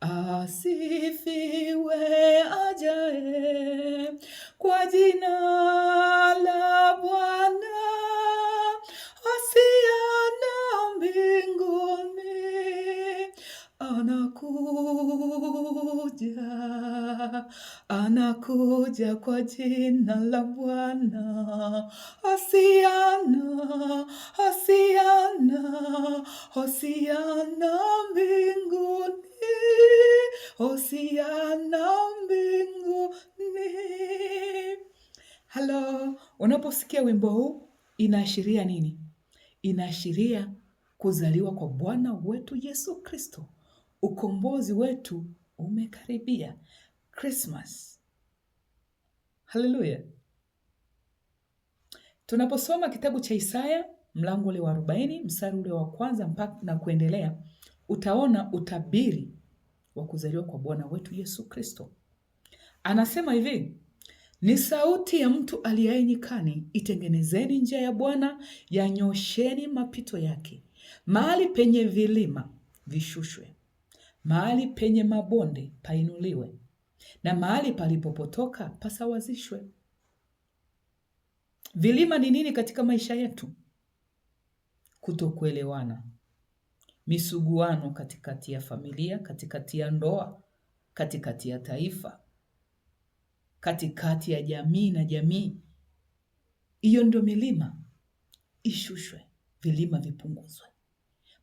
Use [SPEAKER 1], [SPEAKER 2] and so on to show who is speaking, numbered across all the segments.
[SPEAKER 1] Asifiwe ajaye kwa jina la Bwana, Hosiana mbinguni. Anakuja kwa jina la Bwana. Hosiana, Hosiana, Hosiana mbinguni, Hosiana mbinguni. Halo, unaposikia wimbo huu inaashiria nini? Inaashiria kuzaliwa kwa Bwana wetu Yesu Kristo. Ukombozi wetu umekaribia. Christmas. Haleluya. Tunaposoma kitabu cha Isaya mlango ule wa 40 mstari ule wa kwanza mpaka na kuendelea, utaona utabiri wa kuzaliwa kwa Bwana wetu Yesu Kristo. Anasema hivi: ni sauti ya mtu aliaye nyikani, itengenezeni njia ya Bwana, yanyosheni mapito yake. Mahali penye vilima vishushwe, mahali penye mabonde painuliwe, na mahali palipopotoka pasawazishwe. Vilima ni nini katika maisha yetu? Kutokuelewana, misuguano katikati ya familia, katikati ya ndoa, katikati ya taifa, katikati ya jamii na jamii. Hiyo ndio milima ishushwe, vilima vipunguzwe,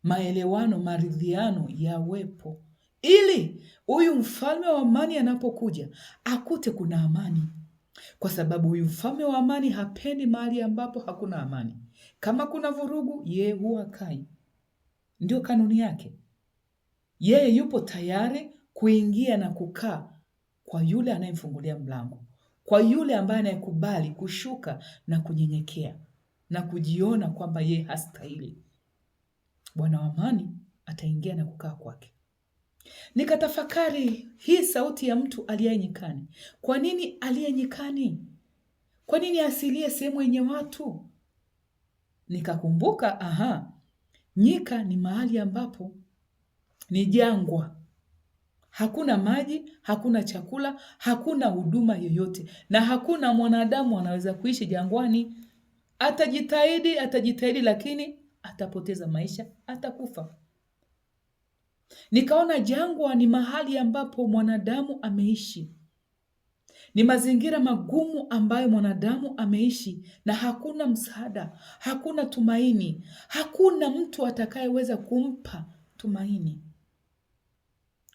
[SPEAKER 1] maelewano, maridhiano yawepo, ili huyu mfalme wa amani anapokuja akute kuna amani, kwa sababu huyu mfalme wa amani hapendi mahali ambapo hakuna amani. Kama kuna vurugu, yeye huwa kai. Ndio kanuni yake. Yeye yupo tayari kuingia na kukaa kwa yule anayemfungulia mlango, kwa yule ambaye anayekubali kushuka na kunyenyekea na kujiona kwamba yeye hastahili. Bwana wa amani ataingia na kukaa kwake. Nikatafakari hii sauti ya mtu aliye nyikani. Kwa nini aliye nyikani? Kwa nini asilie sehemu yenye watu? Nikakumbuka, nyika ni mahali ambapo ni jangwa. Hakuna maji, hakuna chakula, hakuna huduma yoyote, na hakuna mwanadamu anaweza kuishi jangwani. Atajitahidi, lakini atapoteza maisha, atakufa. Nikaona jangwa ni mahali ambapo mwanadamu ameishi. Ni mazingira magumu ambayo mwanadamu ameishi, na hakuna msaada, hakuna tumaini, hakuna mtu atakayeweza kumpa tumaini.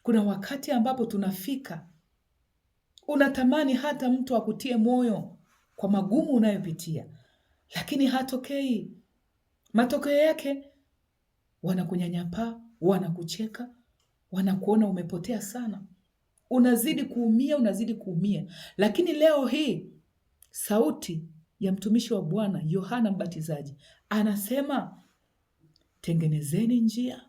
[SPEAKER 1] Kuna wakati ambapo tunafika, unatamani hata mtu akutie moyo kwa magumu unayopitia, lakini hatokei. Matokeo yake wanakunyanyapaa, wanakucheka, wanakuona umepotea sana. Unazidi kuumia. Lakini leo hii sauti ya mtumishi wa Bwana Yohana Mbatizaji anasema, tengenezeni njia,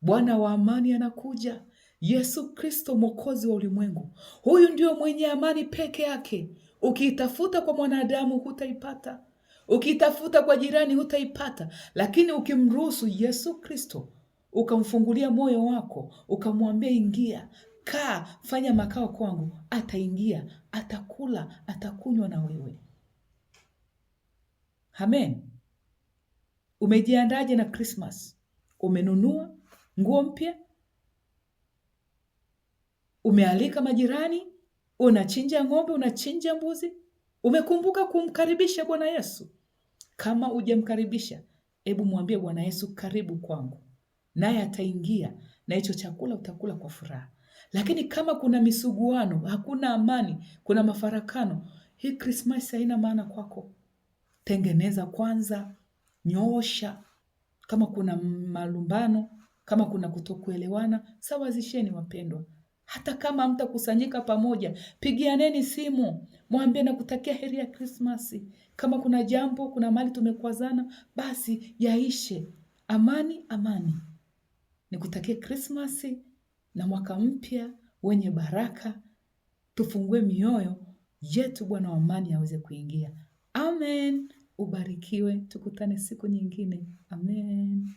[SPEAKER 1] Bwana wa amani anakuja. Yesu Kristo mwokozi wa ulimwengu. Huyu ndio mwenye amani peke yake. Ukiitafuta kwa mwanadamu hutaipata. Ukiitafuta kwa jirani hutaipata. Lakini ukimruhusu Yesu Kristo, ukamfungulia moyo wako, ukamwambia ingia, kaa, fanya makao kwangu, ataingia, atakula, atakunywa na wewe. Amen. Umejiandaje na Christmas? Umenunua nguo mpya? Umealika majirani? Unachinja ng'ombe, unachinja mbuzi? Umekumbuka kumkaribisha Bwana Yesu? Kama hujamkaribisha, hebu mwambie Bwana Yesu, karibu kwangu. Naye ataingia, na hicho chakula utakula kwa furaha. Lakini kama kuna misuguano, hakuna amani, kuna mafarakano, hii Christmas haina maana kwako. Tengeneza kwanza, nyoosha. Kama kuna malumbano, kama kuna kutokuelewana, sawazisheni wapendwa. Hata kama hamtakusanyika pamoja, pigianeni simu, mwambie nakutakia heri ya Krismasi. Kama kuna jambo, kuna mali tumekwazana, basi yaishe. Amani. Nikutakie Krismasi na mwaka mpya wenye baraka. Tufungue mioyo yetu, Bwana wa amani aweze kuingia. Amen. Ubarikiwe, tukutane siku nyingine. Amen.